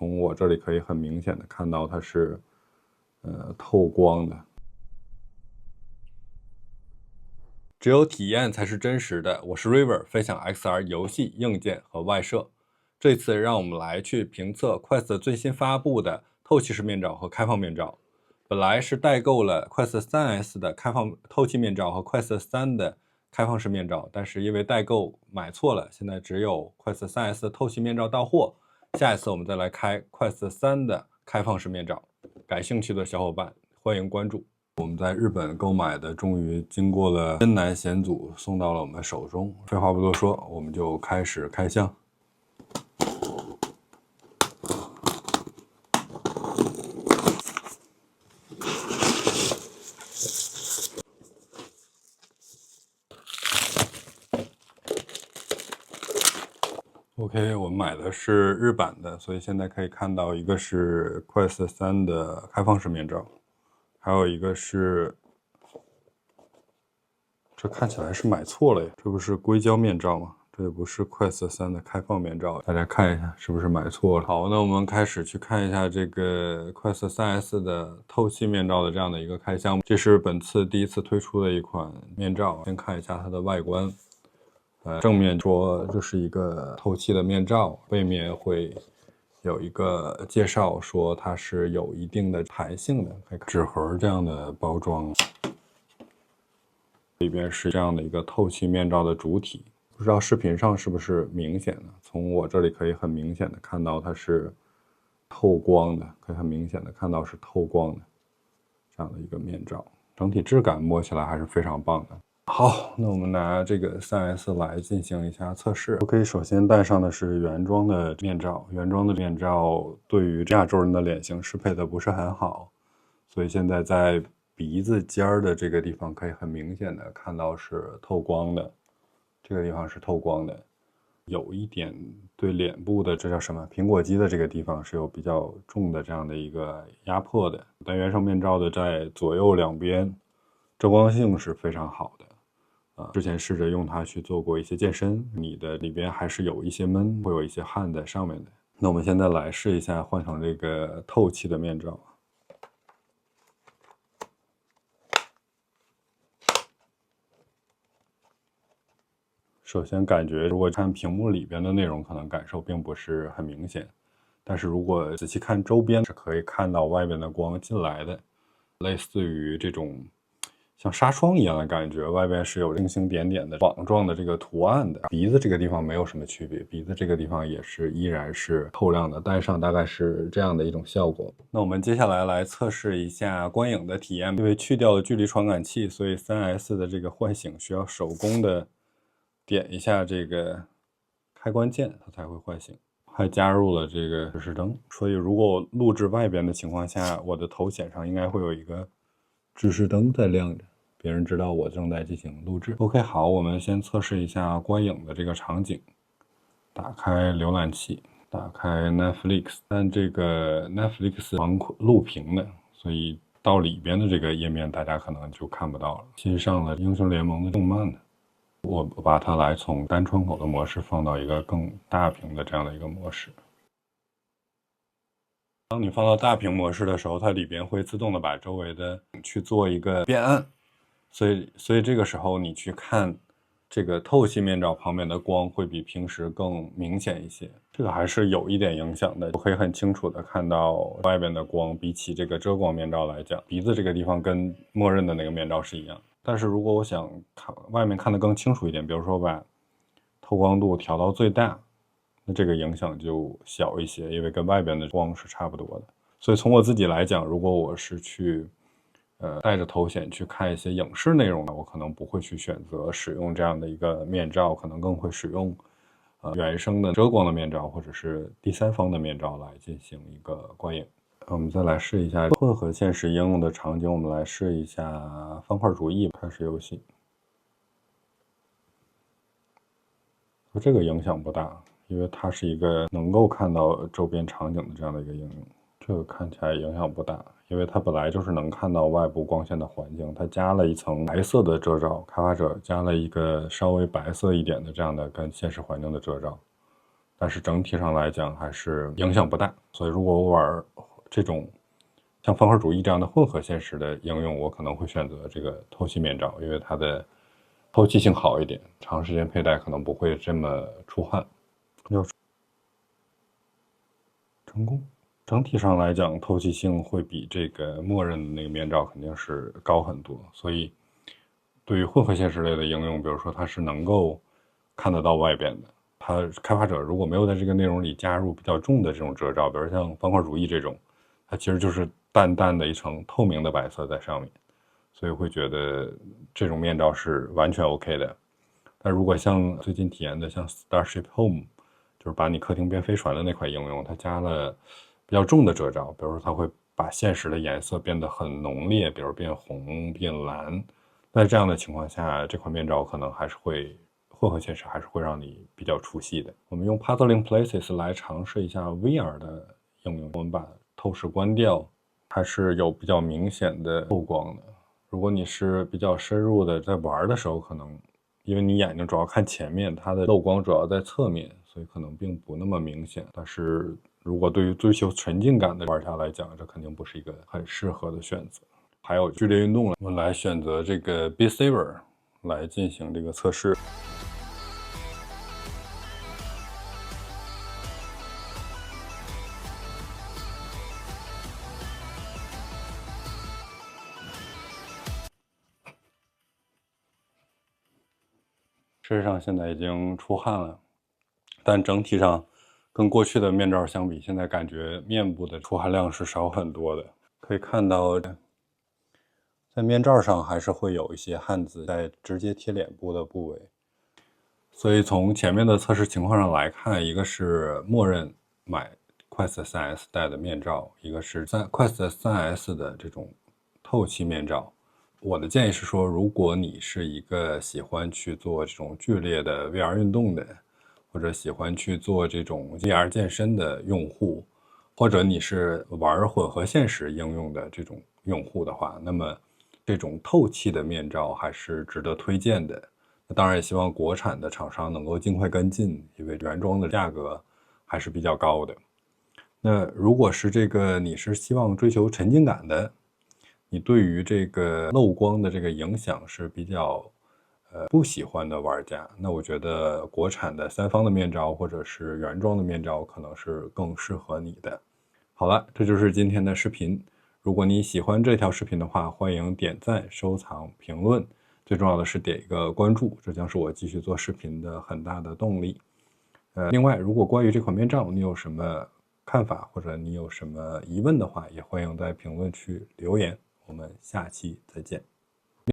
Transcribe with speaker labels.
Speaker 1: 从我这里可以很明显的看到它是透光的。只有体验才是真实的。我是 River， 分享 XR 游戏硬件和外设。这次让我们来去评测 Quest 最新发布的透气式面罩和开放面罩。本来是代购了 Quest 3S 的开放透气面罩和 Quest 3的开放式面罩，但是因为代购买错了，现在只有 Quest 3S 的透气面罩到货。下一次我们再来开 Quest 3的开放式面罩。感兴趣的小伙伴欢迎关注。我们在日本购买的终于经过了艰难险阻送到了我们手中。废话不多说，我们就开始开箱。OK， 我们买的是日版的，所以现在可以看到一个是 Quest 3的开放式面罩，还有一个是，这看起来是买错了呀，这不是硅胶面罩吗？这也不是 Quest 3的开放面罩，大家看一下是不是买错了。好，那我们开始去看一下这个 Quest 3S 的透气面罩的这样的一个开箱。这是本次第一次推出的一款面罩，先看一下它的外观。正面说这是一个透气的面罩，背面会有一个介绍说它是有一定的弹性的，可以看纸盒这样的包装，里边是这样的一个透气面罩的主体，不知道视频上是不是明显的，从我这里可以很明显的看到它是透光的，可以很明显的看到是透光的这样的一个面罩，整体质感摸起来还是非常棒的。好，那我们拿这个 3S 来进行一下测试。OK， 首先戴上的是原装的面罩，原装的面罩对于亚洲人的脸型适配的不是很好，所以现在在鼻子尖的这个地方可以很明显的看到是透光的，这个地方是透光的，有一点对脸部的这叫什么苹果肌的这个地方是有比较重的这样的一个压迫的。单元上面罩的在左右两边遮光性是非常好的。之前试着用它去做过一些健身，你的里边还是有一些闷，会有一些汗在上面的。那我们现在来试一下换成这个透气的面罩。首先感觉如果看屏幕里边的内容可能感受并不是很明显，但是如果仔细看周边是可以看到外边的光进来的，类似于这种像纱窗一样的感觉，外边是有星星点点的网状的这个图案的。鼻子这个地方没有什么区别，鼻子这个地方也是依然是透亮的，戴上大概是这样的一种效果。那我们接下来来测试一下观影的体验。因为去掉了距离传感器，所以 3S 的这个唤醒需要手工的点一下这个开关键，它才会唤醒。还加入了这个指示灯，所以如果我录制外边的情况下，我的头显上应该会有一个指示灯在亮着，别人知道我正在进行录制。OK， 好，我们先测试一下观影的这个场景。打开浏览器，打开 Netflix， 但这个 Netflix 防录屏的，所以到里边的这个页面大家可能就看不到了。新上了英雄联盟的动漫的，我把它来从单窗口的模式放到一个更大屏的这样的一个模式。当你放到大屏模式的时候，它里边会自动的把周围的去做一个变暗，所以这个时候你去看这个透气面罩旁边的光会比平时更明显一些，这个还是有一点影响的。我可以很清楚的看到外边的光，比起这个遮光面罩来讲，鼻子这个地方跟默认的那个面罩是一样。但是如果我想看外面看得更清楚一点，比如说把透光度调到最大，那这个影响就小一些，因为跟外边的光是差不多的。所以从我自己来讲，如果我是去带着头显去看一些影视内容呢，我可能不会去选择使用这样的一个面罩，可能更会使用原生的遮光的面罩或者是第三方的面罩来进行一个观影。我们再来试一下混合现实应用的场景，我们来试一下方块主义，开始游戏。这个影响不大，因为它是一个能够看到周边场景的这样的一个应用。这个看起来影响不大，因为它本来就是能看到外部光线的环境，它加了一层白色的遮罩，开发者加了一个稍微白色一点的这样的跟现实环境的遮罩，但是整体上来讲还是影响不大。所以如果我玩这种像方块主义这样的混合现实的应用，我可能会选择这个透气面罩，因为它的透气性好一点，长时间佩戴可能不会这么出汗。成功。整体上来讲，透气性会比这个默认的那个面罩肯定是高很多，所以对于混合现实类的应用，比如说它是能够看得到外边的，它开发者如果没有在这个内容里加入比较重的这种遮罩，比如像方块主义这种，它其实就是淡淡的一层透明的白色在上面，所以会觉得这种面罩是完全 OK 的。但如果像最近体验的像 Starship Home， 就是把你客厅变飞船的那款应用，它加了比较重的遮罩，比如说它会把现实的颜色变得很浓烈，比如变红变蓝。在这样的情况下，这款面罩可能还是会混合现实还是会让你比较出戏的。我们用 Puzzling Places 来尝试一下 VR 的应用，我们把透视关掉，还是有比较明显的透光的。如果你是比较深入的在玩的时候，可能因为你眼睛主要看前面，它的漏光主要在侧面，所以可能并不那么明显。但是如果对于追求沉浸感的玩家来讲，这肯定不是一个很适合的选择。还有剧烈运动，我们来选择这个 Beat Saber 来进行这个测试。事实上现在已经出汗了，但整体上跟过去的面罩相比，现在感觉面部的出汗量是少很多的。可以看到在面罩上还是会有一些汗渍在直接贴脸部的部位。所以从前面的测试情况上来看，一个是默认买 Quest 3S 戴的面罩，一个是Quest 3S 的这种透气面罩。我的建议是说，如果你是一个喜欢去做这种剧烈的 VR 运动的，或者喜欢去做这种 VR 健身的用户，或者你是玩混合现实应用的这种用户的话，那么这种透气的面罩还是值得推荐的。当然也希望国产的厂商能够尽快跟进，因为原装的价格还是比较高的。那如果是你是希望追求沉浸感的，你对于这个漏光的这个影响是比较不喜欢的玩家，那我觉得国产的三方的面罩或者是原装的面罩可能是更适合你的。好了，这就是今天的视频。如果你喜欢这条视频的话，欢迎点赞、收藏、评论，最重要的是点一个关注，这将是我继续做视频的很大的动力。另外，如果关于这款面罩你有什么看法，或者你有什么疑问的话，也欢迎在评论区留言。我们下期再见。